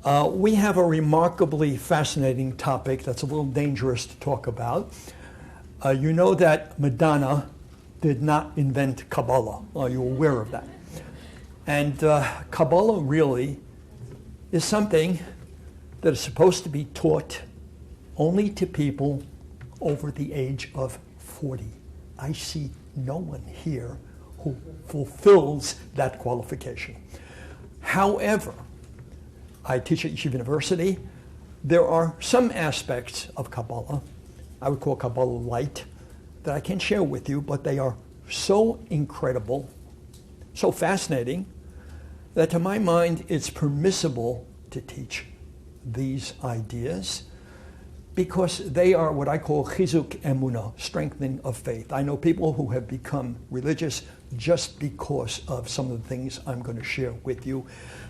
We have a remarkably fascinating topic that's a little dangerous to talk about. You know that Madonna did not invent Kabbalah. Are you aware of that? And Kabbalah really is something that is supposed to be taught only to people over the age of 40. I see no one here who fulfills that qualification. However, I teach at Yeshiva University. There are some aspects of Kabbalah, I would call Kabbalah light, that I can share with you, but they are so incredible, so fascinating, that to my mind it's permissible to teach these ideas because they are what I call chizuk emunah, strengthening of faith. I know people who have become religious just because of some of the things I'm going to share with you.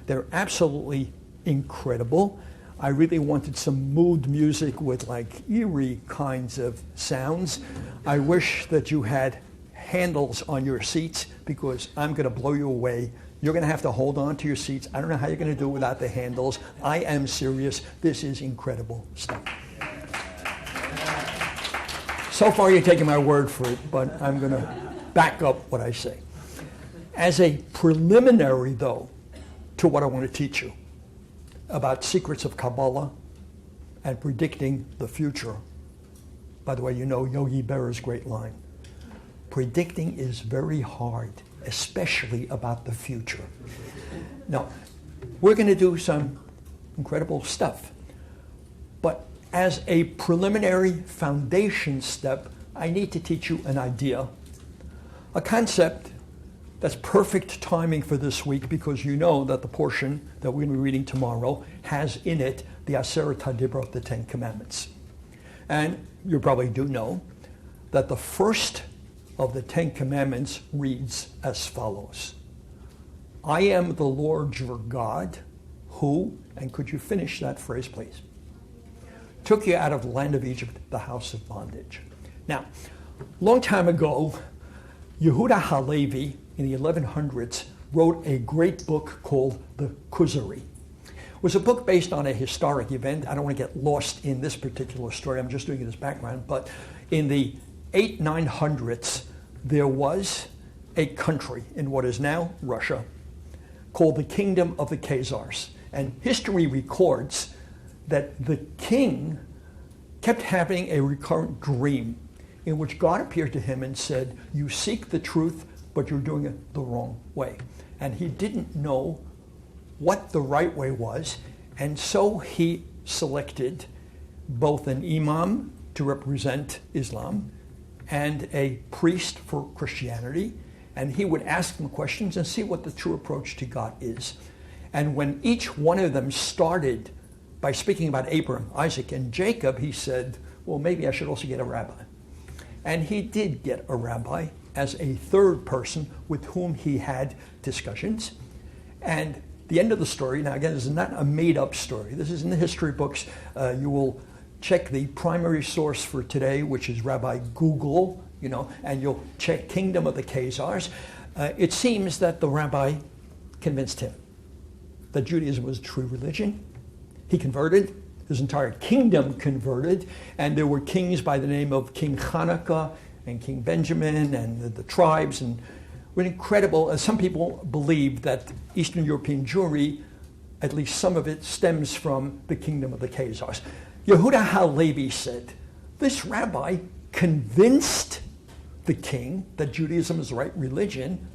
They're absolutely incredible. I really wanted some mood music with like eerie kinds of sounds. I wish that you had handles on your seats because I'm going to blow you away. You're going to have to hold on to your seats. I don't know how you're going to do it without the handles. I am serious. This is incredible stuff. So far you're taking my word for it, but I'm going to back up what I say. As a preliminary, though, to what I want to teach you about secrets of Kabbalah and predicting the future. By the way, you know Yogi Berra's great line. Predicting is very hard, especially about the future. Now, we're going to do some incredible stuff. But as a preliminary foundation step, I need to teach you an idea, a concept that's perfect timing for this week because you know that the portion that we're going to be reading tomorrow has in it the Aseret HaDibrot, the Ten Commandments. And you probably do know that the first of the Ten Commandments reads as follows. I am the Lord your God who, and could you finish that phrase please, took you out of the land of Egypt, the house of bondage. Now, long time ago, Yehuda Halevi in the 1100s wrote a great book called The Kuzari. It was a book based on a historic event. I don't want to get lost in this particular story. I'm just doing it as background. But in the 800s-900s, there was a country in what is now Russia called the Kingdom of the Khazars. And history records that the king kept having a recurrent dream in which God appeared to him and said, you seek the truth, but you're doing it the wrong way. And he didn't know what the right way was, and so he selected both an imam to represent Islam and a priest for Christianity, and he would ask them questions and see what the true approach to God is. And when each one of them started by speaking about Abraham, Isaac, and Jacob, he said, well, maybe I should also get a rabbi. And he did get a rabbi as a third person with whom he had discussions. And the end of the story, now again, this is not a made-up story. This is in the history books. You will check the primary source for today, which is Rabbi Google, and you'll check Kingdom of the Khazars. It seems that the rabbi convinced him that Judaism was a true religion. He converted, his entire kingdom converted, and there were kings by the name of King Hanukkah and King Benjamin and the tribes, and were incredible. Some people believe that Eastern European Jewry, at least some of it, stems from the Kingdom of the Khazars. Yehuda Halevi said, this rabbi convinced the king that Judaism is the right religion.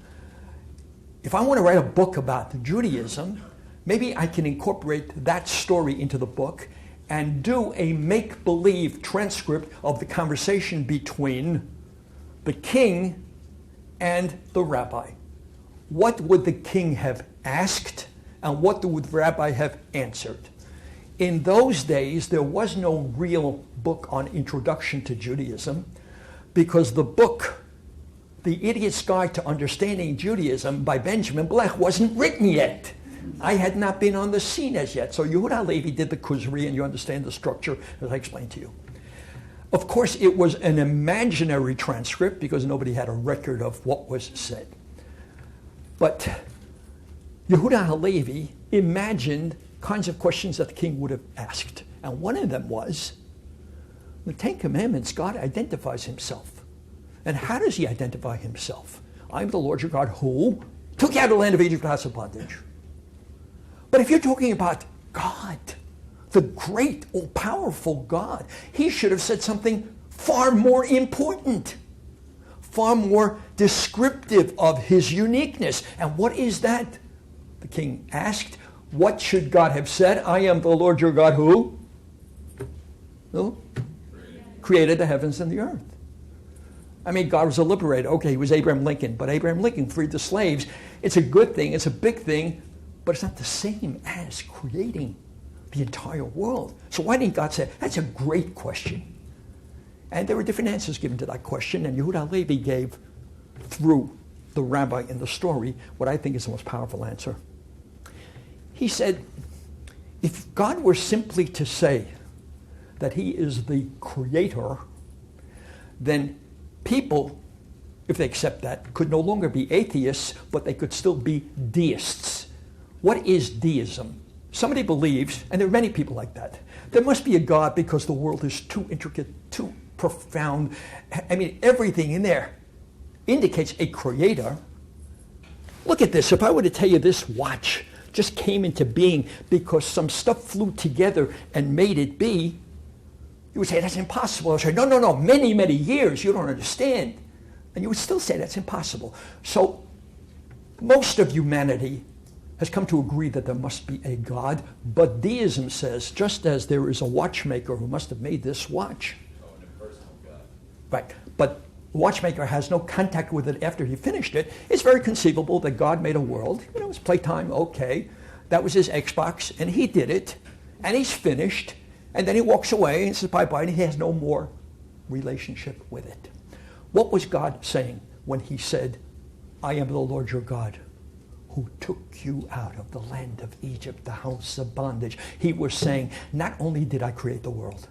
If I want to write a book about Judaism, maybe I can incorporate that story into the book and do a make-believe transcript of the conversation between the king and the rabbi. What would the king have asked and what would the rabbi have answered? In those days, there was no real book on Introduction to Judaism because the book, The Idiot's Guide to Understanding Judaism by Benjamin Blech wasn't written yet. I had not been on the scene as yet. So Yehuda Halevi did the Kuzari, and you understand the structure as I explained to you. Of course, it was an imaginary transcript because nobody had a record of what was said. But Yehuda Halevi imagined kinds of questions that the king would have asked. And one of them was, in the Ten Commandments, God identifies himself. And how does he identify himself? I'm the Lord your God who took you out of the land of Egypt, house of bondage. But if you're talking about God, the great, all-powerful God, he should have said something far more important, far more descriptive of his uniqueness. And what is that? The king asked, what should God have said? I am the Lord your God who? Who? Created the heavens and the earth. I mean, God was a liberator. Okay, he was Abraham Lincoln, but Abraham Lincoln freed the slaves. It's a good thing, it's a big thing, but it's not the same as creating the entire world. So why didn't God say, that's a great question? And there were different answers given to that question, and Yehuda Levi gave, through the rabbi in the story, what I think is the most powerful answer. He said, if God were simply to say that he is the creator, then people, if they accept that, could no longer be atheists, but they could still be deists. What is deism? Somebody believes, and there are many people like that, there must be a God because the world is too intricate, too profound. I mean, everything in there indicates a creator. Look at this. If I were to tell you this watch just came into being because some stuff flew together and made it be, you would say, that's impossible. I would say, no, many, many years, you don't understand. And you would still say that's impossible. So most of humanity has come to agree that there must be a God, but deism says, just as there is a watchmaker who must have made this watch. Oh, an impersonal God. Right, but the watchmaker has no contact with it after he finished it. It's very conceivable that God made a world. You know, it's playtime, okay. That was his Xbox, and he did it, and he's finished. And then he walks away and says bye-bye, and he has no more relationship with it. What was God saying when he said, I am the Lord your God who took you out of the land of Egypt, the house of bondage? He was saying, not only did I create the world,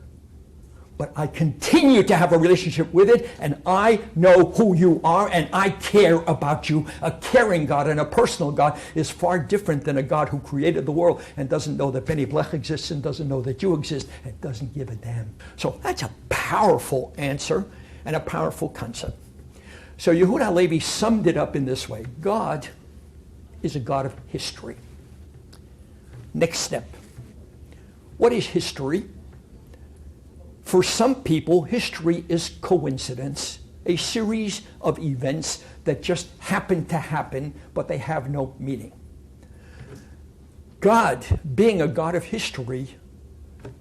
but I continue to have a relationship with it, and I know who you are, and I care about you. A caring God and a personal God is far different than a God who created the world and doesn't know that Blech exists and doesn't know that you exist and doesn't give a damn. So that's a powerful answer and a powerful concept. So Yehuda Levi summed it up in this way. God is a God of history. Next step. What is history? For some people, history is coincidence, a series of events that just happen to happen, but they have no meaning. God, being a God of history,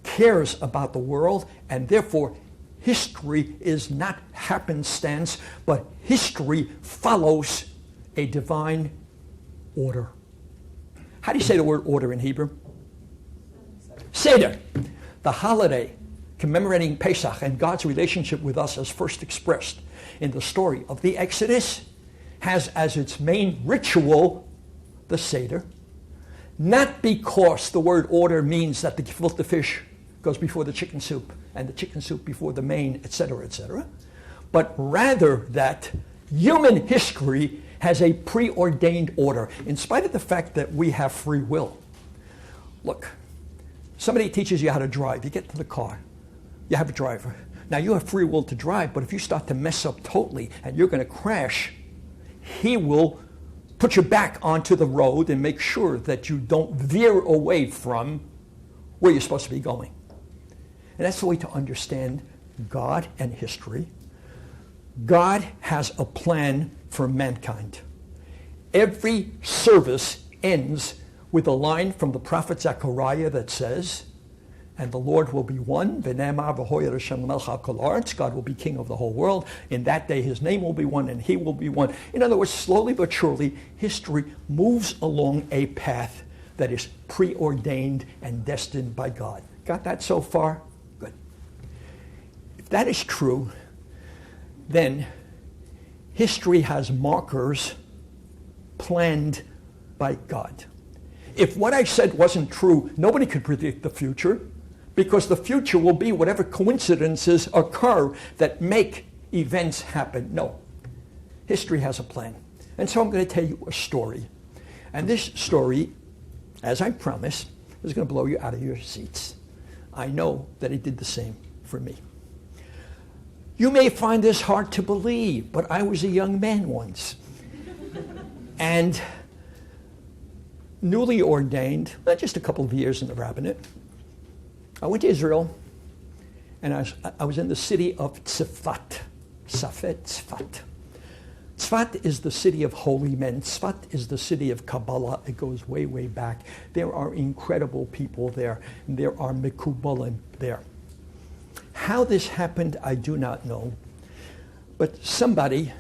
cares about the world, and therefore history is not happenstance, but history follows a divine order. How do you say the word order in Hebrew? Seder. The holiday commemorating Pesach and God's relationship with us as first expressed in the story of the Exodus has as its main ritual the Seder. Not because the word order means that the gefilte fish goes before the chicken soup and the chicken soup before the main, etc., but rather that human history has a preordained order, in spite of the fact that we have free will. Look, somebody teaches you how to drive. You get to the car. You have a driver. Now you have free will to drive, but if you start to mess up totally and you're going to crash, he will put you back onto the road and make sure that you don't veer away from where you're supposed to be going. And that's the way to understand God and history. God has a plan for mankind. Every service ends with a line from the prophet Zechariah that says, and the Lord will be one. God will be king of the whole world. In that day his name will be one and he will be one. In other words, slowly but surely, history moves along a path that is preordained and destined by God. Got that so far? Good. If that is true, then history has markers planned by God. If what I said wasn't true, nobody could predict the future, because the future will be whatever coincidences occur that make events happen. No. History has a plan. And so I'm going to tell you a story. And this story, as I promised, is going to blow you out of your seats. I know that he did the same for me. You may find this hard to believe, but I was a young man once. And newly ordained, just a couple of years in the rabbinate. I went to Israel, and I was in the city of Tzfat. Tzfat. Tzfat is the city of holy men. Tzfat is the city of Kabbalah. It goes way, way back. There are incredible people there. And there are mekubalim there. How this happened, I do not know. But somebody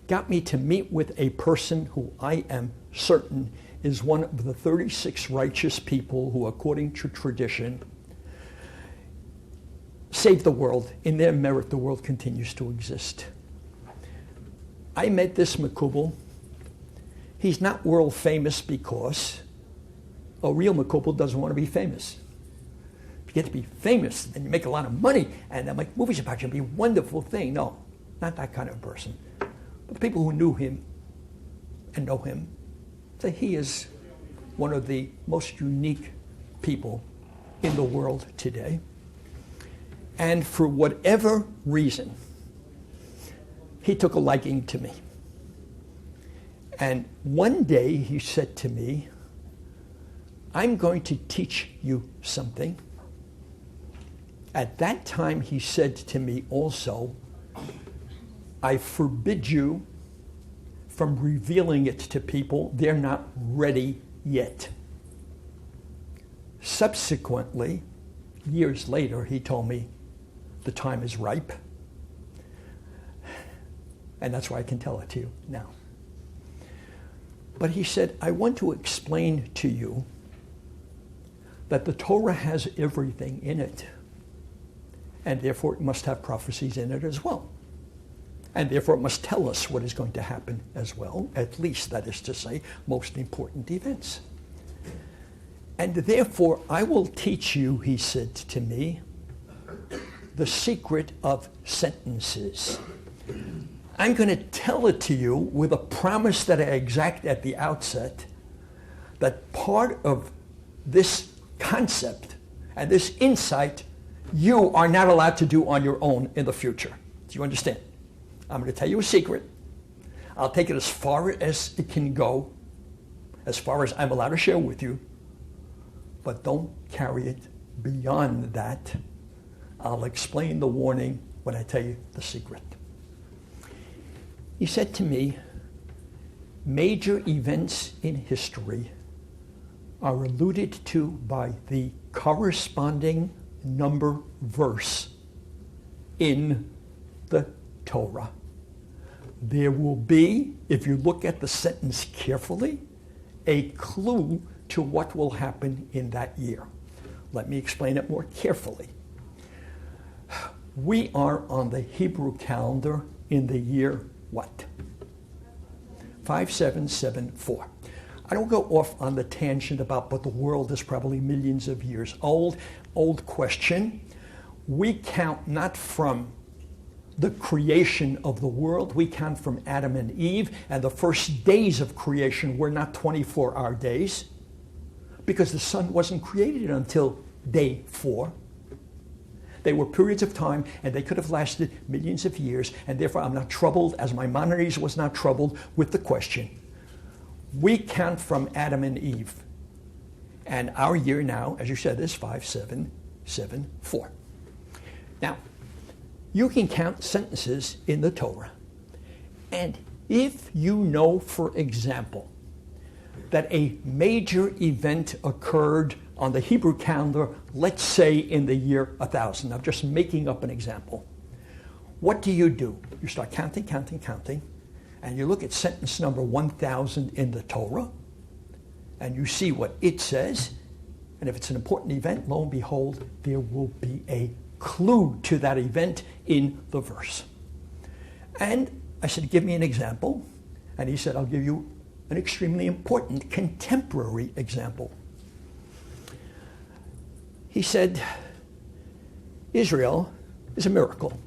got me to meet with a person who I am certain is one of the 36 righteous people who, according to tradition, saved the world. In their merit, the world continues to exist. I met this Makubal. He's not world famous because a real Makubal doesn't want to be famous. If you get to be famous and you make a lot of money and make movies about you, it'll be a wonderful thing. No, not that kind of person. But the people who knew him and know him say he is one of the most unique people in the world today. And for whatever reason, he took a liking to me. And one day he said to me, I'm going to teach you something. At that time he said to me also, I forbid you from revealing it to people. They're not ready yet. Subsequently, years later, he told me the time is ripe. And that's why I can tell it to you now. But he said, I want to explain to you that the Torah has everything in it. And therefore it must have prophecies in it as well. And therefore it must tell us what is going to happen as well, at least, that is to say, most important events. And therefore I will teach you, he said to me, the secret of sentences. I'm going to tell it to you with a promise that I exact at the outset, that part of this concept and this insight you are not allowed to do on your own in the future. Do you understand? I'm going to tell you a secret. I'll take it as far as it can go, as far as I'm allowed to share with you, but don't carry it beyond that. I'll explain the warning when I tell you the secret. He said to me, major events in history are alluded to by the corresponding number verse in the Torah. There will be, if you look at the sentence carefully, a clue to what will happen in that year. Let me explain it more carefully. We are on the Hebrew calendar in the year what? 5774. I don't go off on the tangent about, but the world is probably millions of years old. Old question. We count not from the creation of the world. We count from Adam and Eve, and the first days of creation were not 24-hour days because the sun wasn't created until day 4. They were periods of time, and they could have lasted millions of years, and therefore I'm not troubled, as Maimonides was not troubled, with the question. We count from Adam and Eve, and our year now, as you said, is 5774. Now, you can count sentences in the Torah, and if you know, for example, that a major event occurred on the Hebrew calendar, let's say in the year 1000. I'm just making up an example. What do? You start counting, and you look at sentence number 1000 in the Torah, and you see what it says, and if it's an important event, lo and behold, there will be a clue to that event in the verse. And I said, give me an example, and he said, I'll give you an extremely important contemporary example. He said, Israel is a miracle.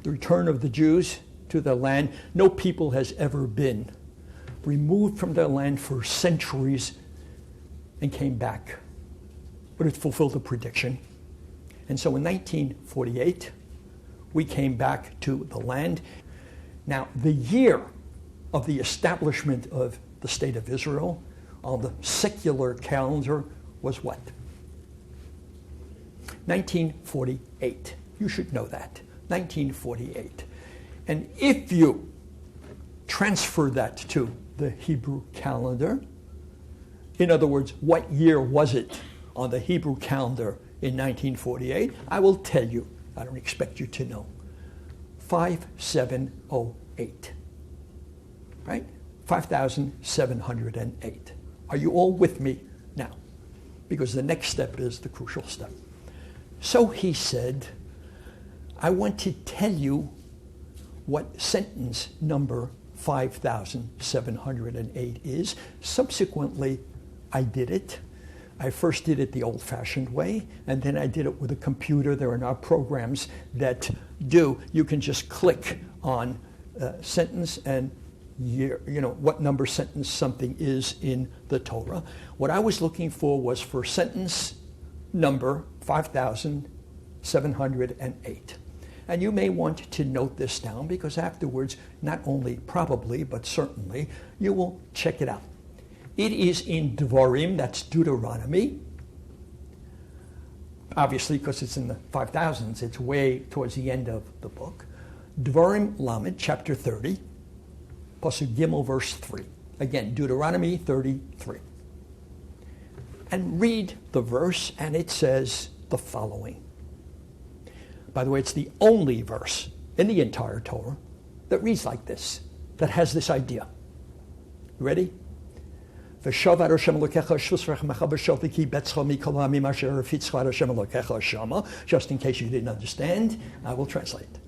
The return of the Jews to their land. No people has ever been removed from their land for centuries and came back but it fulfilled the prediction. And so in 1948, we came back to the land. Now, the year of the establishment of the State of Israel on the secular calendar was what? 1948. You should know that. 1948. And if you transfer that to the Hebrew calendar, in other words, what year was it on the Hebrew calendar in 1948? I will tell you. I don't expect you to know. 5708. Right? 5708. Are you all with me now? Because the next step is the crucial step. So he said, I want to tell you what sentence number 5708 is. Subsequently, I did it. I first did it the old-fashioned way, and then I did it with a computer. There are now programs that do. You can just click on sentence and year, what number sentence something is in the Torah. What I was looking for was for sentence number 5708. And you may want to note this down because afterwards, not only probably, but certainly, you will check it out. It is in Dvarim, that's Deuteronomy. Obviously, because it's in the 5000s, it's way towards the end of the book. Dvarim Lamed, chapter 30, Pasuk Gimel, verse 3. Again, Deuteronomy 33. And read the verse, and it says the following. By the way, it's the only verse in the entire Torah that reads like this, that has this idea. You ready? Just in case you didn't understand, I will translate.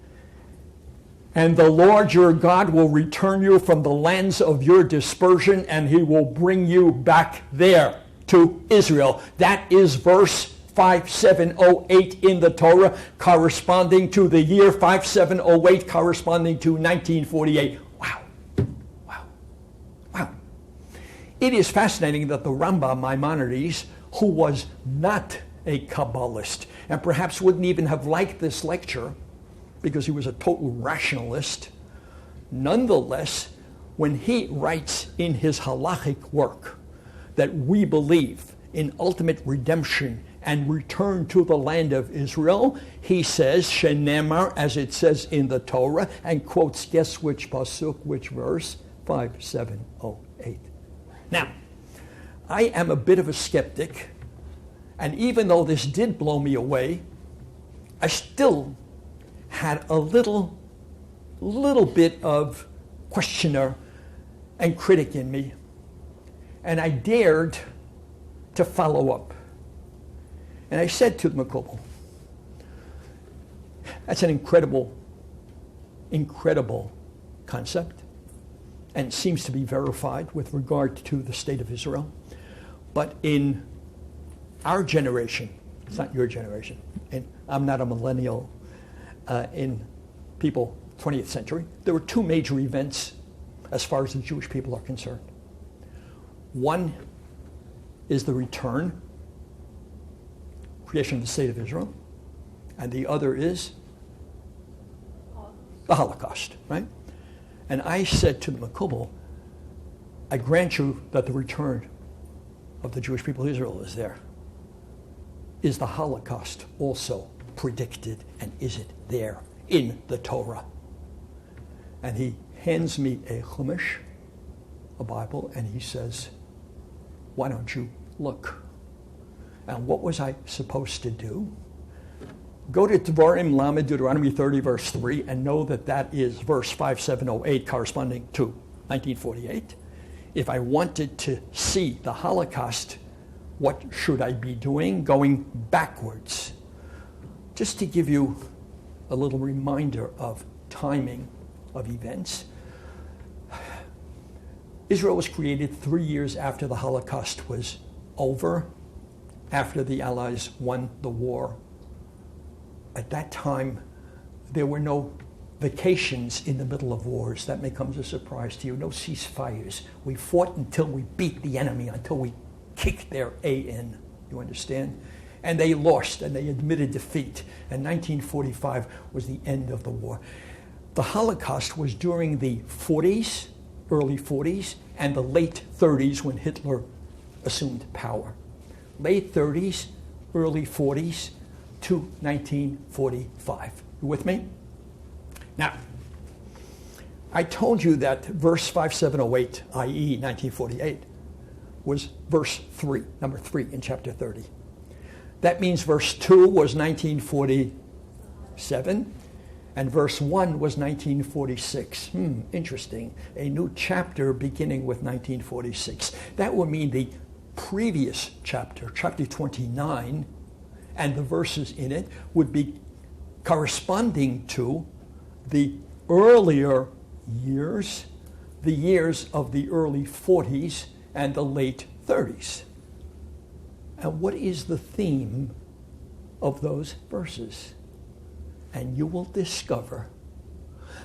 And the Lord your God will return you from the lands of your dispersion, and he will bring you back there to Israel. That is verse 5708 in the Torah, corresponding to the year 5708, corresponding to 1948. Wow. It is fascinating that the Rambam Maimonides, who was not a Kabbalist, and perhaps wouldn't even have liked this lecture because he was a total rationalist, nonetheless, when he writes in his halachic work that we believe in ultimate redemption and return to the land of Israel, he says, Shenemar, as it says in the Torah, and quotes, guess which pasuk, which verse? 5708. Now, I am a bit of a skeptic, and even though this did blow me away, I still had a little bit of questioner and critic in me, and I dared to follow up. And I said to the Makubal, that's an incredible concept, and seems to be verified with regard to the state of Israel. But in our generation, it's not your generation, and I'm not a millennial, in people 20th century, there were two major events as far as the Jewish people are concerned. One is the return, creation of the state of Israel, and the other is the Holocaust, right? And I said to the Makubal, I grant you that the return of the Jewish people of Israel is there. Is the Holocaust also predicted, and is it there in the Torah? And he hands me a Chumash, a Bible, and he says, why don't you look? And what was I supposed to do? Go to Dvarim Lamed, Deuteronomy 30, verse 3, and know that that is verse 5708 corresponding to 1948. If I wanted to see the Holocaust, what should I be doing? Going backwards. Just to give you a little reminder of timing of events. Israel was created 3 years after the Holocaust was over, after the Allies won the war. At that time, there were no vacations in the middle of wars. That may come as a surprise to you. No ceasefires. We fought until we beat the enemy, until we kicked their A in. You understand? And they lost, and they admitted defeat. And 1945 was the end of the war. The Holocaust was during the 40s, early 40s, and the late 30s when Hitler assumed power. Late 30s, early 40s to 1945. You with me? Now, I told you that verse 5708, i.e. 1948, was verse 3, number 3 in chapter 30. That means verse 2 was 1947, and verse 1 was 1946. Interesting. A new chapter beginning with 1946. That would mean the previous chapter, chapter 29, and the verses in it would be corresponding to the earlier years, the years of the early 40s and the late 30s. And what is the theme of those verses? And you will discover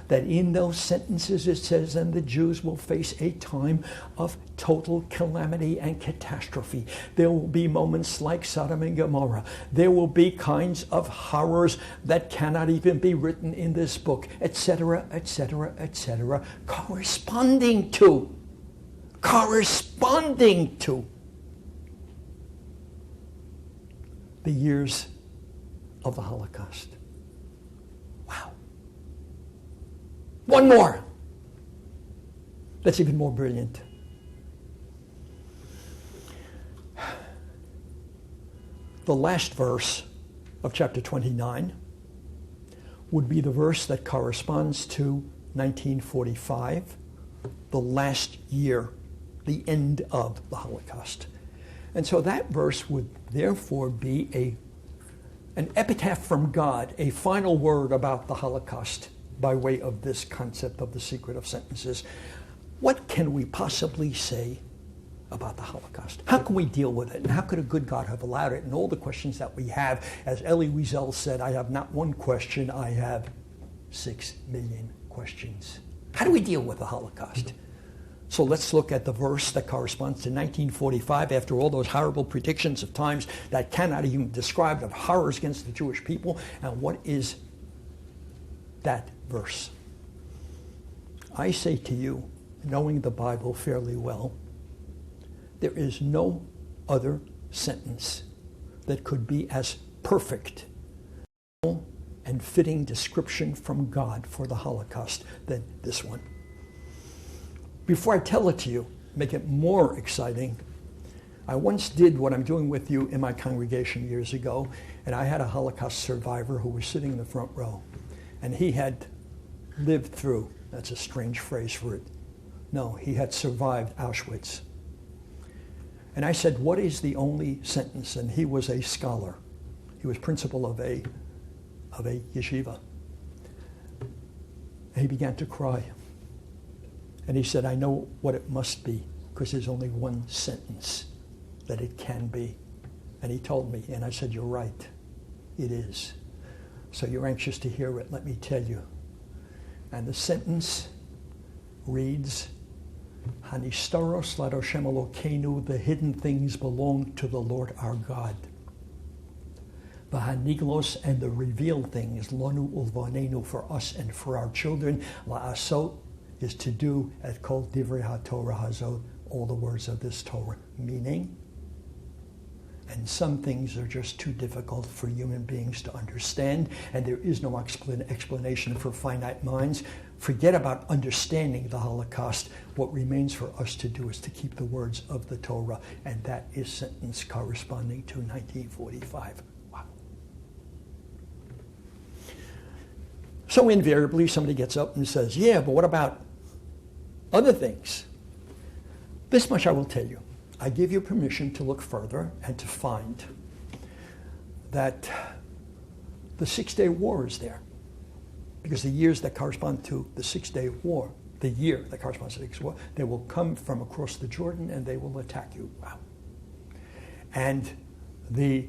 that in those sentences it says, and the Jews will face a time of total calamity and catastrophe. There will be moments like Sodom and Gomorrah. There will be kinds of horrors that cannot even be written in this book, etc., etc., etc., corresponding to the years of the Holocaust. Wow. One more. That's even more brilliant. The last verse of chapter 29 would be the verse that corresponds to 1945, the last year, the end of the Holocaust. And so that verse would therefore be an epitaph from God, a final word about the Holocaust by way of this concept of the secret of sentences. What can we possibly say about the Holocaust? How can we deal with it? And how could a good God have allowed it? And all the questions that we have, as Elie Wiesel said, I have not one question, I have 6 million questions. How do we deal with the Holocaust? So let's look at the verse that corresponds to 1945 after all those horrible predictions of times that cannot even be described, of horrors against the Jewish people. And what is that verse? I say to you, knowing the Bible fairly well, there is no other sentence that could be as perfect and fitting description from God for the Holocaust than this one. Before I tell it to you, make it more exciting, I once did what I'm doing with you in my congregation years ago, and I had a Holocaust survivor who was sitting in the front row, and he had lived through, that's a strange phrase for it, no, he had survived Auschwitz. And I said, what is the only sentence? And he was a scholar. He was principal of a yeshiva. And he began to cry. And he said, I know what it must be, because there's only one sentence that it can be. And he told me, and I said, you're right, it is. So you're anxious to hear it, let me tell you. And the sentence reads, Hanistaros Ladoshem Elokeinu, the hidden things belong to the Lord our God. V'haniglos, and the revealed things, Lonu ulvanenu, for us and for our children, La'asot, is to do at Kol Divrei HaTorah Hazot, all the words of this Torah. Meaning, and some things are just too difficult for human beings to understand, and there is no explanation for finite minds. Forget about understanding the Holocaust. What remains for us to do is to keep the words of the Torah, and that is sentence corresponding to 1945. Wow. So invariably somebody gets up and says, yeah, but what about other things? This much I will tell you. I give you permission to look further and to find that the Six-Day War is there. Because the years that correspond to the Six-Day War, the year that corresponds to the Six-Day War, they will come from across the Jordan and they will attack you. Wow. And the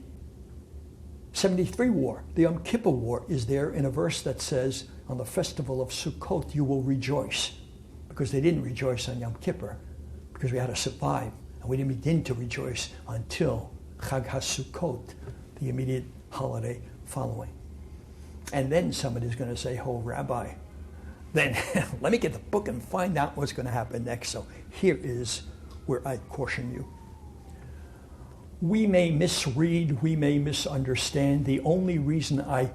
73 War, the Yom Kippur War, is there in a verse that says, on the festival of Sukkot you will rejoice. Because they didn't rejoice on Yom Kippur, because we had to survive. And we didn't begin to rejoice until Chag HaSukkot, the immediate holiday following. And then somebody's going to say, oh, Rabbi, then let me get the book and find out what's going to happen next. So here is where I caution you. We may misread, we may misunderstand. The only reason I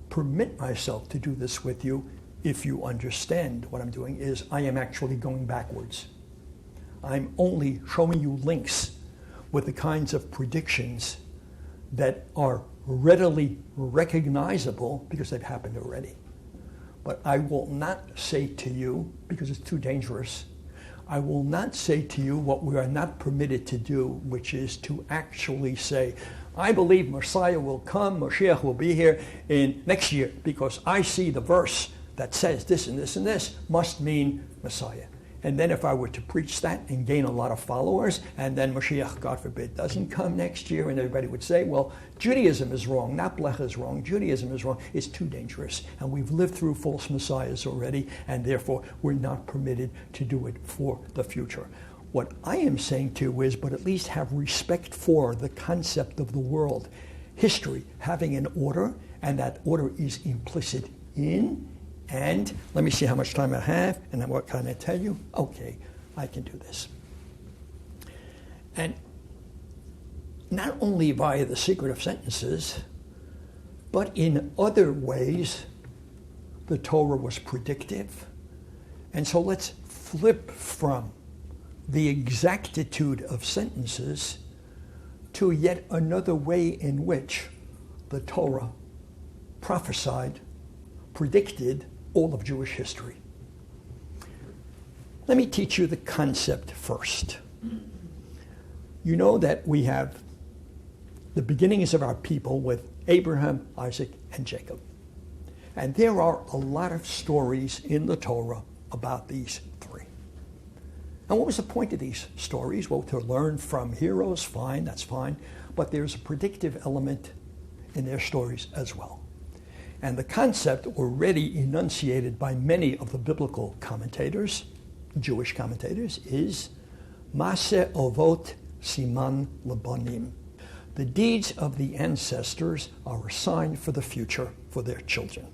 permit myself to do this with you, if you understand what I'm doing, is I am actually going backwards. I'm only showing you links with the kinds of predictions that are readily recognizable because they've happened already. But I will not say to you, because it's too dangerous, I will not say to you what we are not permitted to do, which is to actually say, I believe Messiah will come, Mashiach will be here in next year, because I see the verse that says this and this and this must mean Messiah. And then if I were to preach that and gain a lot of followers, and then Mashiach, God forbid, doesn't come next year, and everybody would say, well, Judaism is wrong, not Blech is wrong, Judaism is wrong, it's too dangerous. And we've lived through false messiahs already, and therefore we're not permitted to do it for the future. What I am saying to you is, but at least have respect for the concept of the world. History having an order, and that order is implicit in. And let me see how much time I have, and then what can I tell you? Okay, I can do this. And not only via the secret of sentences, but in other ways, the Torah was predictive. And so let's flip from the exactitude of sentences to yet another way in which the Torah prophesied, predicted all of Jewish history. Let me teach you the concept first. You know that we have the beginnings of our people with Abraham, Isaac, and Jacob. And there are a lot of stories in the Torah about these three. And what was the point of these stories? Well, to learn from heroes, fine, that's fine. But there's a predictive element in their stories as well. And the concept, already enunciated by many of the biblical commentators, Jewish commentators, is Maseh Ovot Siman Labanim. The deeds of the ancestors are a sign for the future for their children,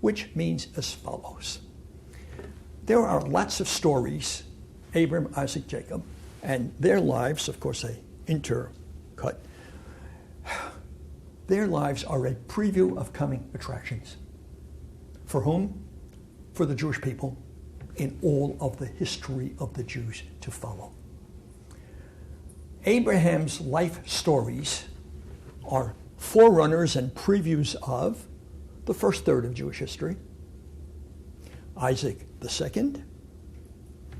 which means as follows. There are lots of stories, Abraham, Isaac, Jacob, and their lives, of course, they intercut. Their lives are a preview of coming attractions. For whom? For the Jewish people in all of the history of the Jews to follow. Abraham's life stories are forerunners and previews of the first third of Jewish history. Isaac, the second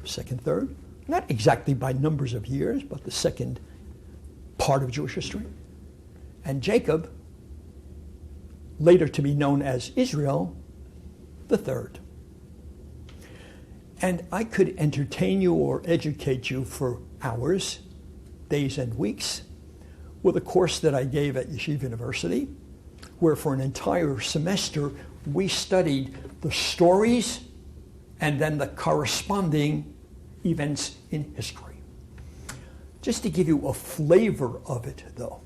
third, not exactly by numbers of years, but the second part of Jewish history. And Jacob, later to be known as Israel, the third. And I could entertain you or educate you for hours, days and weeks, with a course that I gave at Yeshiva University, where for an entire semester we studied the stories and then the corresponding events in history. Just to give you a flavor of it, though,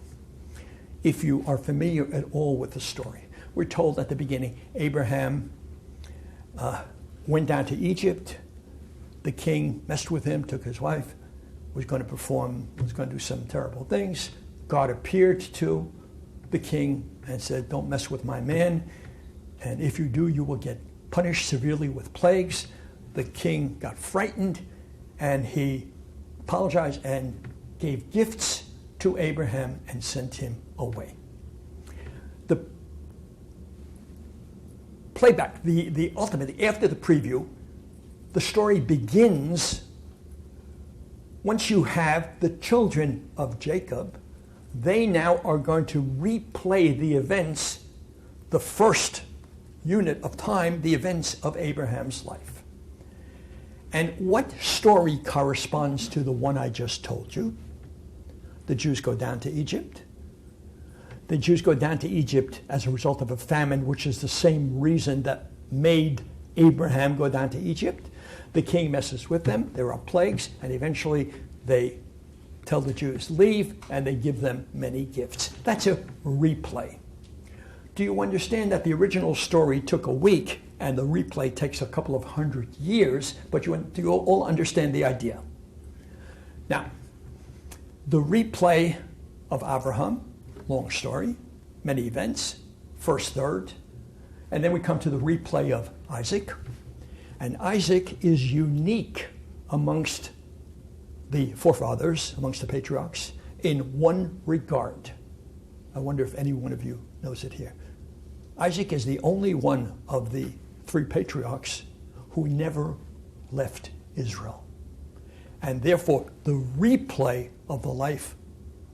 if you are familiar at all with the story. We're told at the beginning, Abraham went down to Egypt. The king messed with him, took his wife, was going to do some terrible things. God appeared to the king and said, don't mess with my man. And if you do, you will get punished severely with plagues. The king got frightened and he apologized and gave gifts to Abraham and sent him away. The playback, the ultimate, after the preview, the story begins once you have the children of Jacob. They now are going to replay the events, the first unit of time, the events of Abraham's life. And what story corresponds to the one I just told you? The Jews go down to Egypt. The Jews go down to Egypt as a result of a famine, which is the same reason that made Abraham go down to Egypt. The king messes with them. There are plagues, and eventually they tell the Jews, leave, and they give them many gifts. That's a replay. Do you understand that the original story took a week and the replay takes a couple of 100 years, but you all understand the idea? Now, the replay of Abraham, long story, many events, first third, and then we come to the replay of Isaac. And Isaac is unique amongst the forefathers, amongst the patriarchs, in one regard. I wonder if any one of you knows it here. Isaac is the only one of the three patriarchs who never left Israel. And therefore, the replay of the life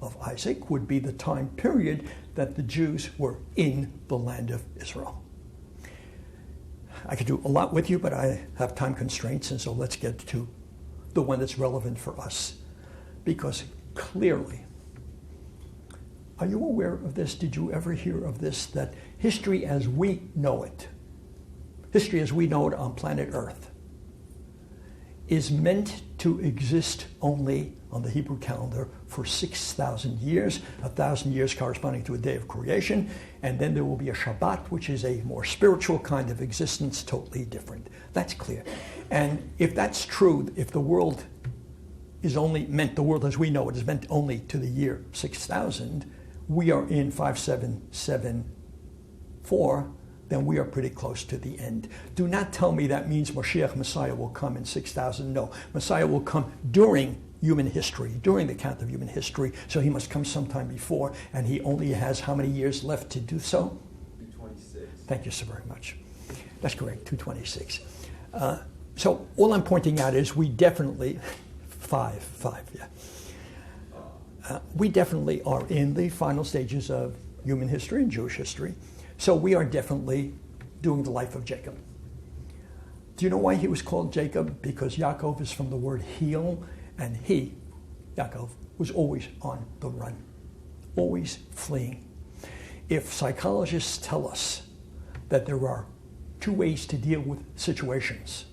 of Isaac would be the time period that the Jews were in the land of Israel. I could do a lot with you, but I have time constraints, and so let's get to the one that's relevant for us. Because clearly, are you aware of this? Did you ever hear of this? That history as we know it on planet Earth, is meant to exist only on the Hebrew calendar for 6,000 years, 1,000 years corresponding to a day of creation, and then there will be a Shabbat, which is a more spiritual kind of existence, totally different. That's clear. And if that's true, if the world is only meant, the world as we know it is meant only to the year 6,000, we are in 5774, then we are pretty close to the end. Do not tell me that means Moshiach, Messiah, will come in 6,000. No, Messiah will come during human history, during the count of human history, so he must come sometime before, and he only has how many years left to do so? 226. Thank you so very much. That's correct, 226. So all I'm pointing out is we definitely, we definitely are in the final stages of human history and Jewish history. So we are definitely doing the life of Jacob. Do you know why he was called Jacob? Because Yaakov is from the word heel, and he, Yaakov, was always on the run, always fleeing. If psychologists tell us that there are two ways to deal with situations,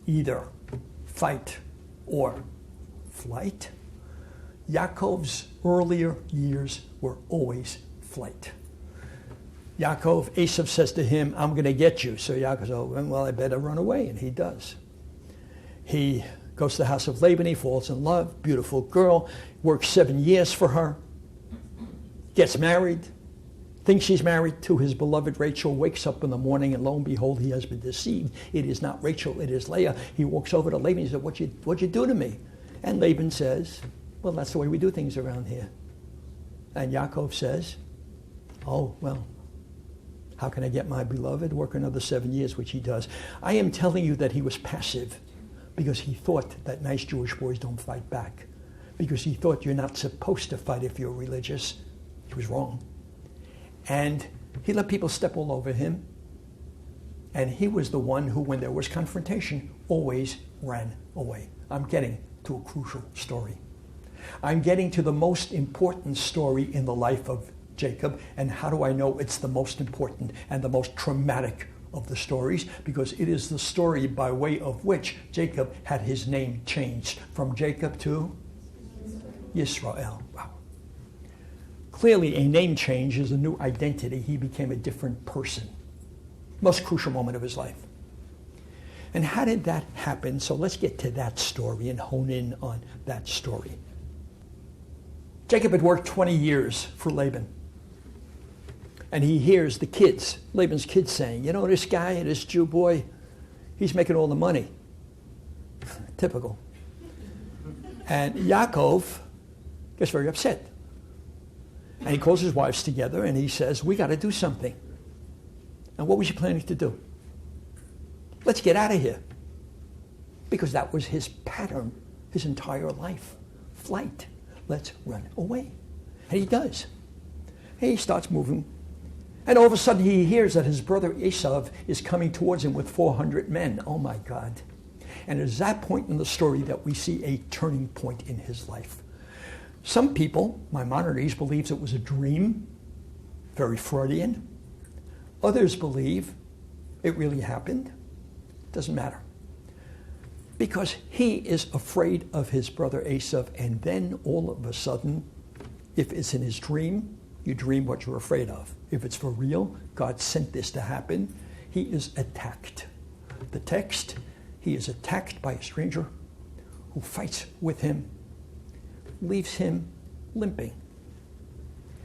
either fight or flight, Yaakov's earlier years were always flight. Yaakov, Esav says to him, I'm going to get you. So Yaakov says, oh, well, I better run away. And he does. He goes to the house of Laban. He falls in love. Beautiful girl. Works 7 years for her. Gets married. Thinks she's married to his beloved Rachel. Wakes up in the morning, and lo and behold, he has been deceived. It is not Rachel. It is Leah. He walks over to Laban. He said, what'd you do to me? And Laban says, well, that's the way we do things around here. And Yaakov says, oh, well, how can I get my beloved? Work another 7 years, which he does. I am telling you that he was passive because he thought that nice Jewish boys don't fight back. Because he thought you're not supposed to fight if you're religious. He was wrong. And he let people step all over him. And he was the one who, when there was confrontation, always ran away. I'm getting to a crucial story. I'm getting to the most important story in the life of Jacob. And how do I know it's the most important and the most traumatic of the stories? Because it is the story by way of which Jacob had his name changed from Jacob to Yisrael. Wow. Clearly, a name change is a new identity. He became a different person. Most crucial moment of his life. And how did that happen? So let's get to that story and hone in on that story. Jacob had worked 20 years for Laban. And he hears the kids, Laban's kids, saying, you know, this guy, this Jew boy, he's making all the money. Typical. And Yaakov gets very upset. And he calls his wives together and he says, we got to do something. And what was he planning to do? Let's get out of here. Because that was his pattern his entire life. Flight. Let's run away. And he does. And he starts moving. And all of a sudden he hears that his brother Esav is coming towards him with 400 men. Oh my God. And it's that point in the story that we see a turning point in his life. Some people, Maimonides, believes it was a dream, very Freudian. Others believe it really happened. Doesn't matter. Because he is afraid of his brother Esau, and then all of a sudden, if it's in his dream, you dream what you're afraid of. If it's for real, God sent this to happen. He is attacked. The text, he is attacked by a stranger who fights with him, leaves him limping.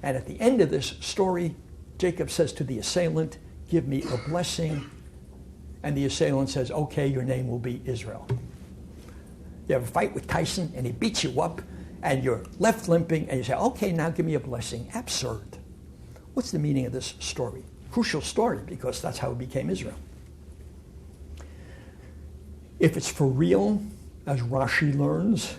And at the end of this story, Jacob says to the assailant, give me a blessing. And the assailant says, okay, your name will be Israel. You have a fight with Tyson and he beats you up and you're left limping and you say, okay, now give me a blessing. Absurd. What's the meaning of this story? Crucial story, because that's how it became Israel. If it's for real, as Rashi learns,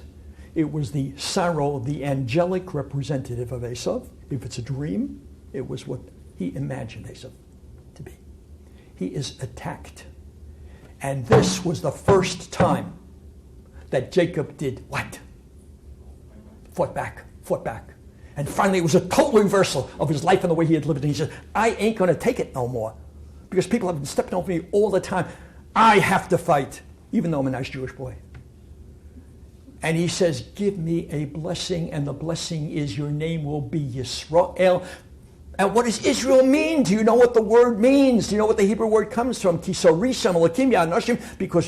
it was the Sarah, the angelic representative of Esau. If it's a dream, it was what he imagined Esau to be. He is attacked. And this was the first time that Jacob did what? Fought back. And finally, it was a total reversal of his life and the way he had lived. And he said, I ain't going to take it no more. Because people have been stepping over me all the time. I have to fight, even though I'm a nice Jewish boy. And he says, give me a blessing, and the blessing is your name will be Yisrael. And what does Israel mean? Do you know what the word means? Do you know what the Hebrew word comes from? Because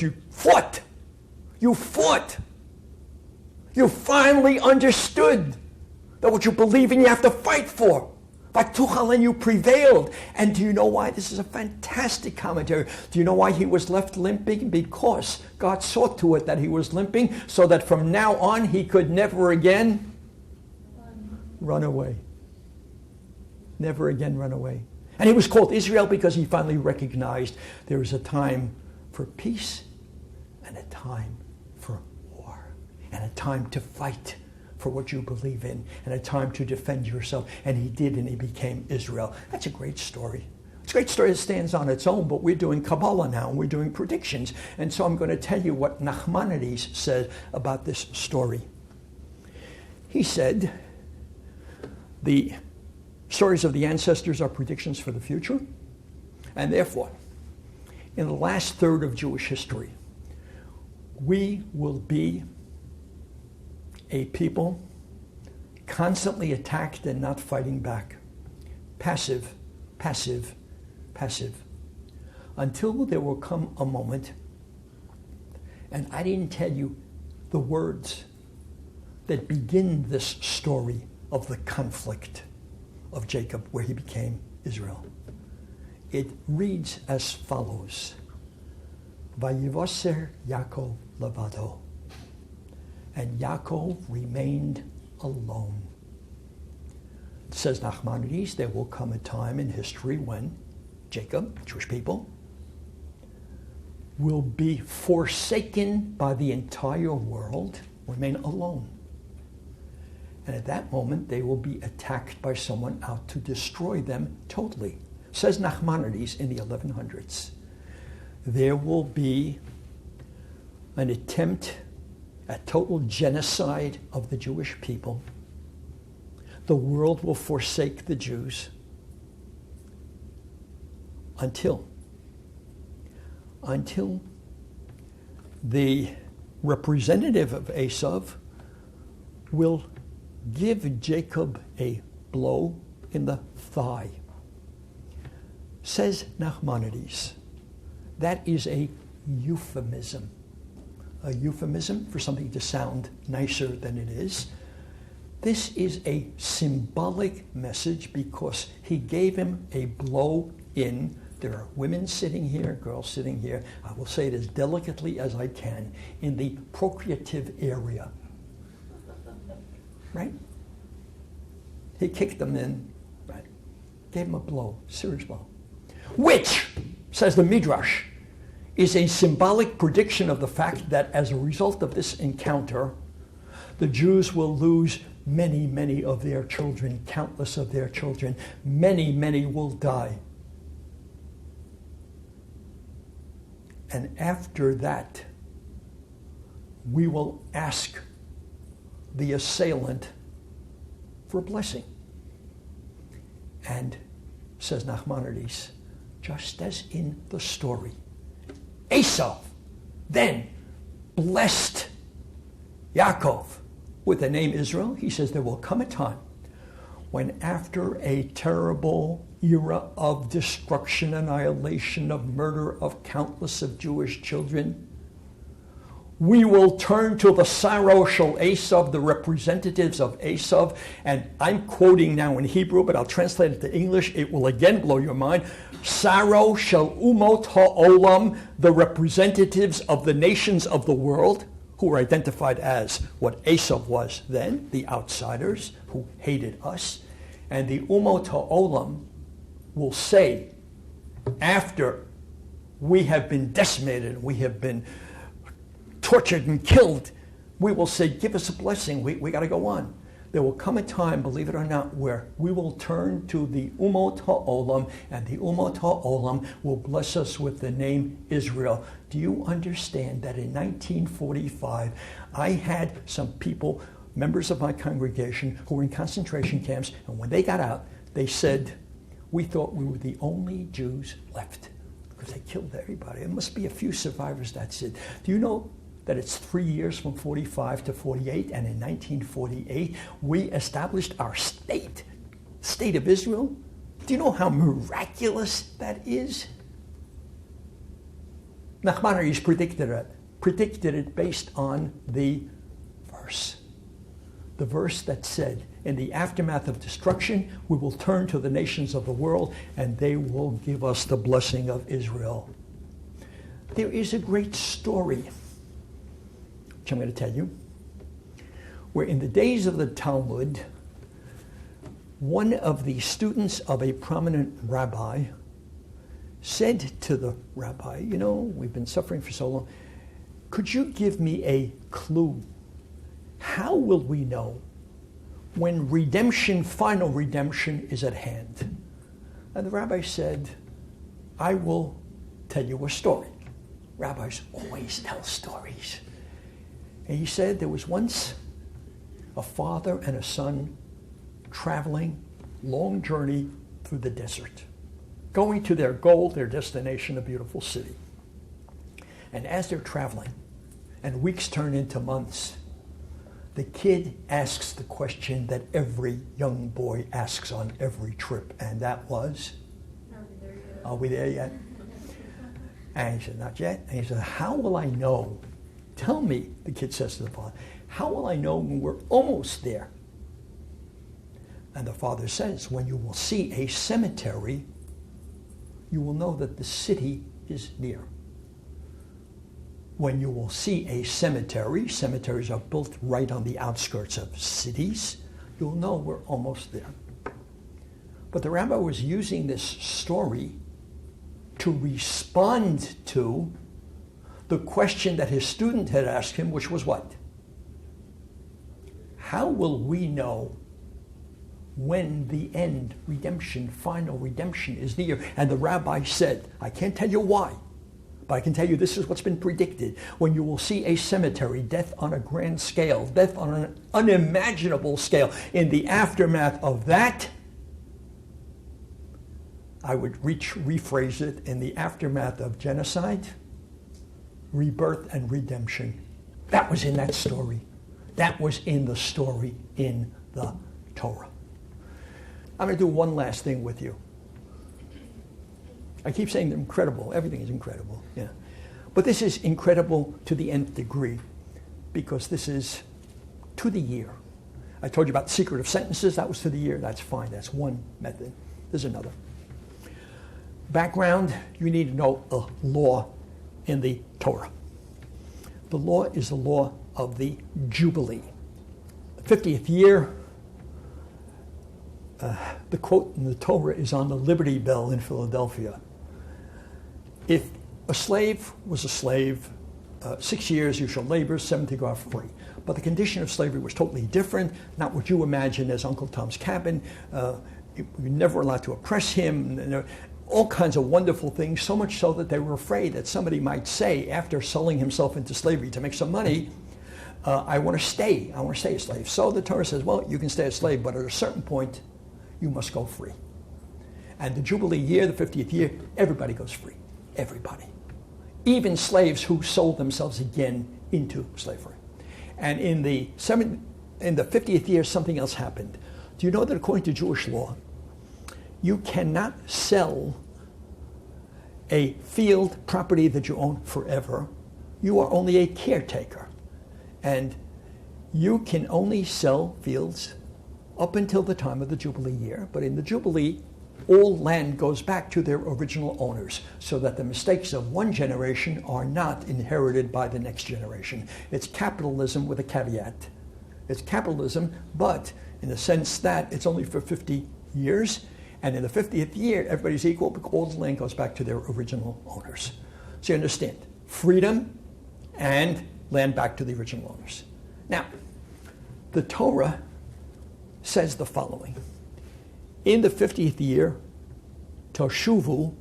you fought. You fought. You finally understood that what you believe in you have to fight for. And you prevailed. And do you know why? This is a fantastic commentary. Do you know why he was left limping? Because God saw to it that he was limping so that from now on he could never again run away. Never again run away. And he was called Israel because he finally recognized there is a time for peace and a time for war and a time to fight for what you believe in and a time to defend yourself. And he did, and he became Israel. That's a great story. It's a great story that stands on its own, but we're doing Kabbalah now, and we're doing predictions. And so I'm going to tell you what Nachmanides said about this story. He said, the stories of the ancestors are predictions for the future, and therefore, in the last third of Jewish history, we will be a people constantly attacked and not fighting back. Passive, passive, passive. Until there will come a moment, and I didn't tell you the words that begin this story of the conflict of Jacob, where he became Israel. It reads as follows: Vayivoser Yaakov levado. And Yaakov remained alone. It says Nachmanides, there will come a time in history when Jacob, Jewish people, will be forsaken by the entire world, remain alone. And at that moment, they will be attacked by someone out to destroy them totally. Says Nachmanides in the 1100s. There will be an attempt at total genocide of the Jewish people. The world will forsake the Jews until the representative of Esau will give Jacob a blow in the thigh. Says Nachmanides, that is a euphemism. A euphemism for something to sound nicer than it is. This is a symbolic message because he gave him a blow in. There are women sitting here, girls sitting here. I will say it as delicately as I can, in the procreative area. Right? He kicked them in, right? Gave him a blow, serious blow. Which, says the Midrash, is a symbolic prediction of the fact that as a result of this encounter, the Jews will lose many, many of their children, countless of their children. Many, many will die. And after that, we will ask the assailant for a blessing. And, says Nachmanides, just as in the story, Esau then blessed Yaakov with the name Israel, he says there will come a time when after a terrible era of destruction, annihilation, of murder of countless of Jewish children, we will turn to the Saro Shel Esav, the representatives of Esav, and I'm quoting now in Hebrew, but I'll translate it to English. It will again blow your mind. Saro Shel Umot Ha'olam, the representatives of the nations of the world, who were identified as what Esav was then, the outsiders who hated us. And the Umot Ha'olam will say, after we have been decimated, we have been tortured and killed, we will say, give us a blessing, we got to go on. There will come a time, believe it or not, where we will turn to the Umot Ha'olam, and the Umot Ha'olam will bless us with the name Israel. Do you understand that in 1945, I had some people, members of my congregation, who were in concentration camps, and when they got out, they said, we thought we were the only Jews left, because they killed everybody. There must be a few survivors, that's it. Do you know that it's 3 years from 45 to 48, and in 1948, we established our state of Israel? Do you know how miraculous that is? Nachmanides predicted it based on the verse that said, in the aftermath of destruction, we will turn to the nations of the world, and they will give us the blessing of Israel. There is a great story, which I'm going to tell you, where in the days of the Talmud, one of the students of a prominent rabbi said to the rabbi, you know, we've been suffering for so long, could you give me a clue? How will we know when redemption, final redemption, is at hand? And the rabbi said, I will tell you a story. Rabbis always tell stories. And he said there was once a father and a son traveling long journey through the desert, going to their goal, their destination, a beautiful city. And as they're traveling, and weeks turn into months, the kid asks the question that every young boy asks on every trip, and that was, are we there yet? And he said, not yet. And he said, how will I know? Tell me, the kid says to the father, how will I know when we're almost there? And the father says, when you will see a cemetery, you will know that the city is near. When you will see a cemetery, cemeteries are built right on the outskirts of cities, you'll know we're almost there. But the rabbi was using this story to respond to the question that his student had asked him, which was what? How will we know when the end, redemption, final redemption is near? And the rabbi said, I can't tell you why, but I can tell you this is what's been predicted. When you will see a cemetery, death on a grand scale, death on an unimaginable scale, in the aftermath of that, I would rephrase it, in the aftermath of genocide, rebirth and redemption. That was in that story. That was in the story in the Torah. I'm going to do one last thing with you. I keep saying they're incredible. Everything is incredible. Yeah. But this is incredible to the nth degree, because this is to the year. I told you about the secret of sentences. That was to the year. That's fine. That's one method. There's another. Background, you need to know a law in the Torah. The law is the law of the Jubilee. The 50th year, the quote in the Torah is on the Liberty Bell in Philadelphia. If a slave was a slave, 6 years you shall labor, 7 to go out free. But the condition of slavery was totally different, not what you imagine as Uncle Tom's Cabin. You were never allowed to oppress him. All kinds of wonderful things, so much so that they were afraid that somebody might say, after selling himself into slavery to make some money, I want to stay a slave. So the Torah says, well, you can stay a slave, but at a certain point, you must go free. And the Jubilee year, the 50th year, everybody goes free. Everybody. even slaves who sold themselves again into slavery. And in the 50th year, something else happened. Do you know that according to Jewish law, you cannot sell a field property that you own forever? You are only a caretaker. And you can only sell fields up until the time of the Jubilee year. But in the Jubilee, all land goes back to their original owners, so that the mistakes of one generation are not inherited by the next generation. It's capitalism with a caveat. It's capitalism, but in the sense that it's only for 50 years, and in the 50th year, everybody's equal because all the land goes back to their original owners. So you understand, freedom and land back to the original owners. Now, the Torah says the following. In the 50th year, Toshuvu,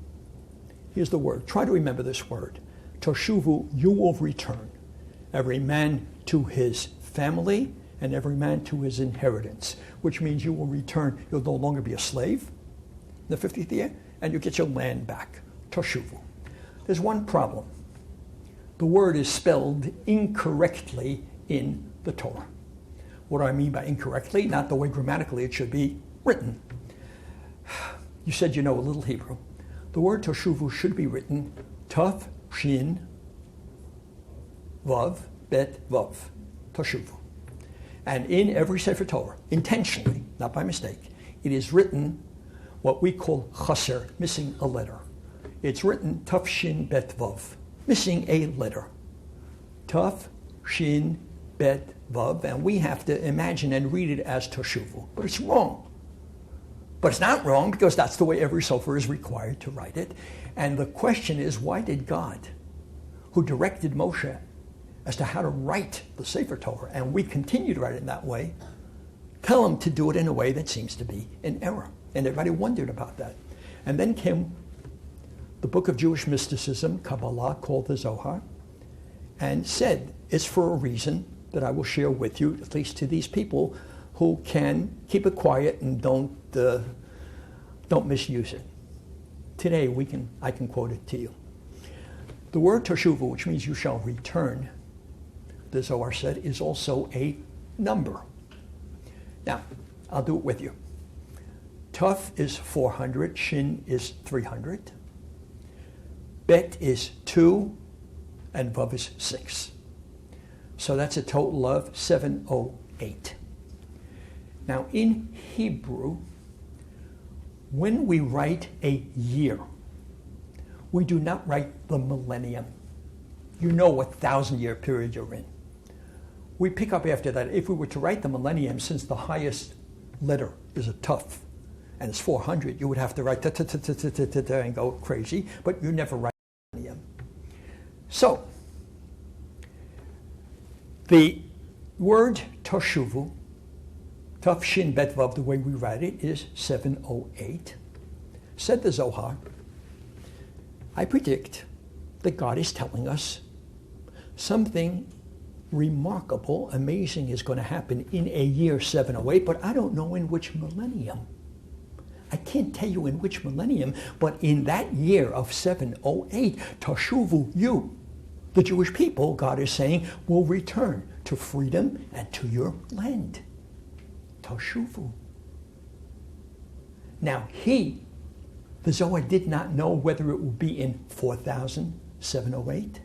here's the word. Try to remember this word. Toshuvu, you will return, every man to his family and every man to his inheritance, which means you will return. You'll no longer be a slave in the 50th year, and you get your land back. Toshuvu. There's one problem. The word is spelled incorrectly in the Torah. What do I mean by incorrectly? Not the way grammatically it should be written. You said you know a little Hebrew. The word Toshuvu should be written Tav, Shin, Vav, Bet, Vav. Toshuvu. And in every Sefer Torah, intentionally, not by mistake, it is written what we call chaser, missing a letter. It's written Tav, Shin, Bet, Vav, missing a letter. Tav, Shin, Bet, Vav, and we have to imagine and read it as Toshuvu. But it's wrong. But it's not wrong because that's the way every sofer is required to write it. And the question is, why did God, who directed Moshe as to how to write the Sefer Torah, and we continue to write it in that way, tell him to do it in a way that seems to be an error? And everybody wondered about that. And then came the book of Jewish mysticism, Kabbalah, called the Zohar, and said, it's for a reason that I will share with you, at least to these people who can keep it quiet and don't misuse it. Today I can quote it to you. The word Toshuvu, which means you shall return, the Zohar said, is also a number. Now, I'll do it with you. Tuf is 400, Shin is 300, Bet is 2, and Vav is 6. So that's a total of 708. Now, in Hebrew, when we write a year, we do not write the millennium. You know what 1,000-year period you're in. We pick up after that. If we were to write the millennium, since the highest letter is a Tuf, and it's 400, you would have to write and go crazy, but you never write millennium. So, the word Toshuvu, Tav Shin Bet Vav, the way we write it, is 708. Said the Zohar, I predict that God is telling us something remarkable, amazing is going to happen in a year 708, but I don't know in which millennium. I can't tell you in which millennium, but in that year of 708, Toshuvu, you, the Jewish people, God is saying, will return to freedom and to your land. Toshuvu. Now the Zohar did not know whether it would be in 4,708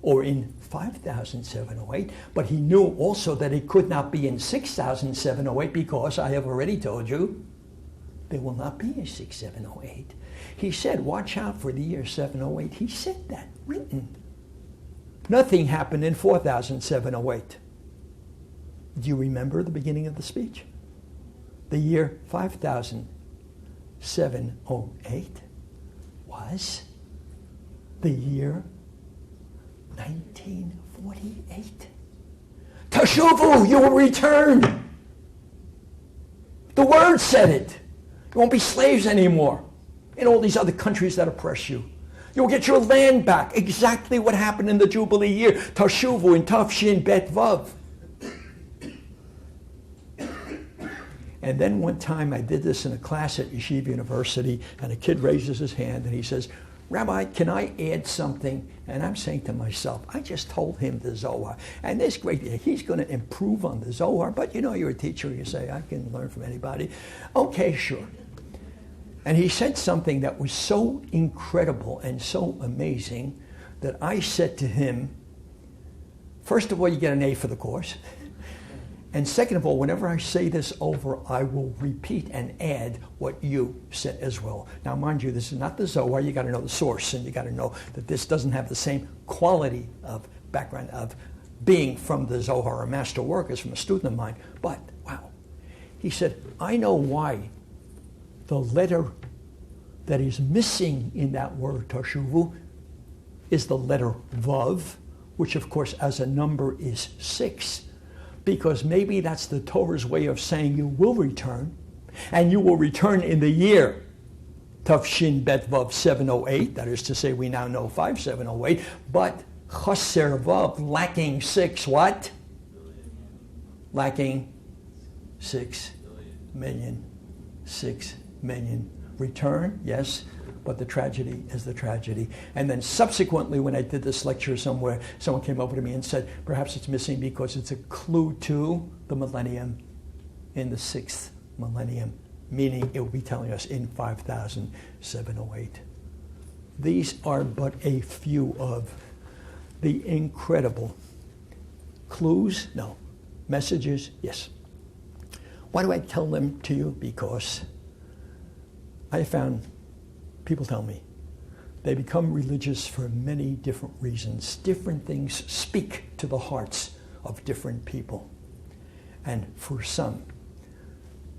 or in 5,708, but he knew also that it could not be in 6,708 because I have already told you there will not be a 6,708. He said, watch out for the year 708. He said that, written. Nothing happened in 4,708. Do you remember the beginning of the speech? The year 5,708 was the year 1948. Toshuvu, you will return. The word said it. You won't be slaves anymore in all these other countries that oppress you. You'll get your land back. Exactly what happened in the Jubilee year. Toshuvu in Tav Shin Bet Vav. And then one time I did this in a class at Yeshiva University, and a kid raises his hand and he says, Rabbi, can I add something? And I'm saying to myself, I just told him the Zohar. And this great, he's going to improve on the Zohar, but you know, you're a teacher, you say, I can learn from anybody. Okay, sure. And he said something that was so incredible and so amazing that I said to him, first of all, you get an A for the course. And second of all, whenever I say this over, I will repeat and add what you said as well. Now, mind you, this is not the Zohar. You got to know the source, and you got to know that this doesn't have the same quality of background of being from the Zohar or master work as from a student of mine. But, wow. He said, I know why the letter that is missing in that word, Tashuvu, is the letter Vav, which, of course, as a number is 6. Because maybe that's the Torah's way of saying you will return, and you will return in the year Tafshin Bet Vav 708, that is to say we now know 5708, but Chaser Vav, lacking 6, what? Lacking 6 million. 6 million. Return, yes, but the tragedy is the tragedy. And then subsequently, when I did this lecture somewhere, someone came over to me and said, perhaps it's missing because it's a clue to the millennium in the 6th millennium, meaning it will be telling us in 5708. These are but a few of the incredible clues, no, messages, yes. Why do I tell them to you? Because I found people tell me they become religious for many different reasons. Different things speak to the hearts of different people. And for some,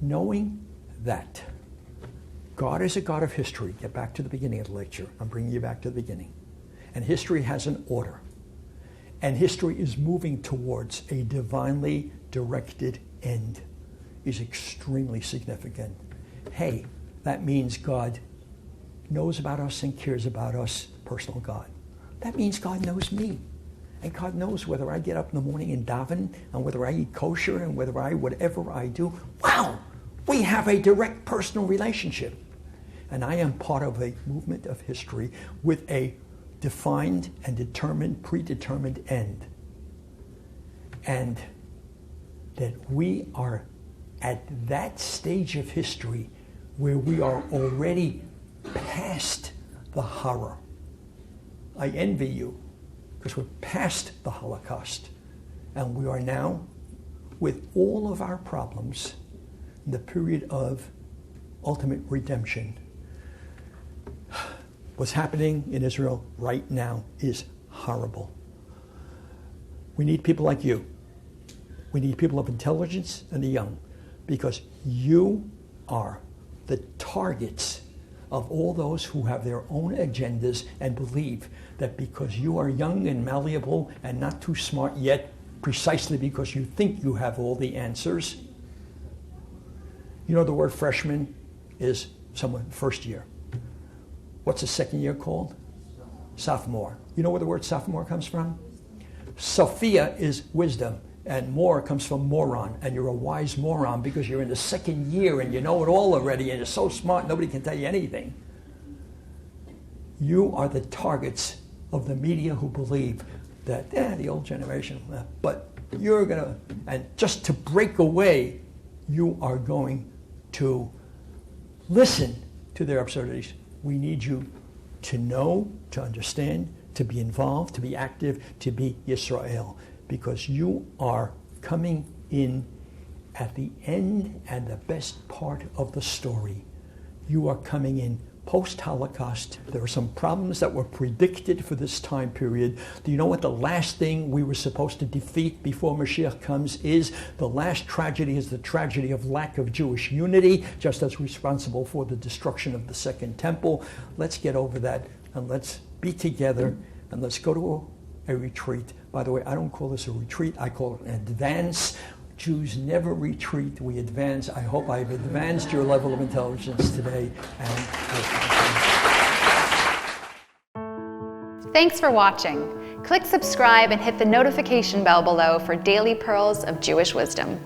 knowing that God is a God of history, get back to the beginning of the lecture. I'm bringing you back to the beginning. And history has an order. And history is moving towards a divinely directed end is extremely significant. Hey, that means God knows about us and cares about us, personal God. That means God knows me. And God knows whether I get up in the morning and daven, and whether I eat kosher, and whether whatever I do. Wow! We have a direct personal relationship. And I am part of a movement of history with a defined and determined, predetermined end. And that we are at that stage of history where we are already past the horror. I envy you because we're past the Holocaust, and we are now, with all of our problems, in the period of ultimate redemption. What's happening in Israel right now is horrible. We need people like you. We need people of intelligence and the young, because you are the targets of all those who have their own agendas and believe that because you are young and malleable and not too smart yet, precisely because you think you have all the answers. You know, the word freshman is someone first year. What's the second year called? Sophomore. You know where the word sophomore comes from? Sophia is wisdom, and more comes from moron, and you're a wise moron because you're in the second year and you know it all already and you're so smart nobody can tell you anything. You are the targets of the media who believe that, the old generation, but you're going to, and just to break away, you are going to listen to their absurdities. We need you to know, to understand, to be involved, to be active, to be Yisrael. Because you are coming in at the end and the best part of the story. You are coming in post-Holocaust. There are some problems that were predicted for this time period. Do you know what the last thing we were supposed to defeat before Mashiach comes is? The last tragedy is the tragedy of lack of Jewish unity, just as responsible for the destruction of the Second Temple. Let's get over that, and let's be together, and let's go to a retreat. By the way, I don't call this a retreat, I call it an advance. Jews never retreat, we advance. I hope I've advanced your level of intelligence today. Thanks for watching. Click subscribe and hit the notification bell below for daily pearls of Jewish wisdom.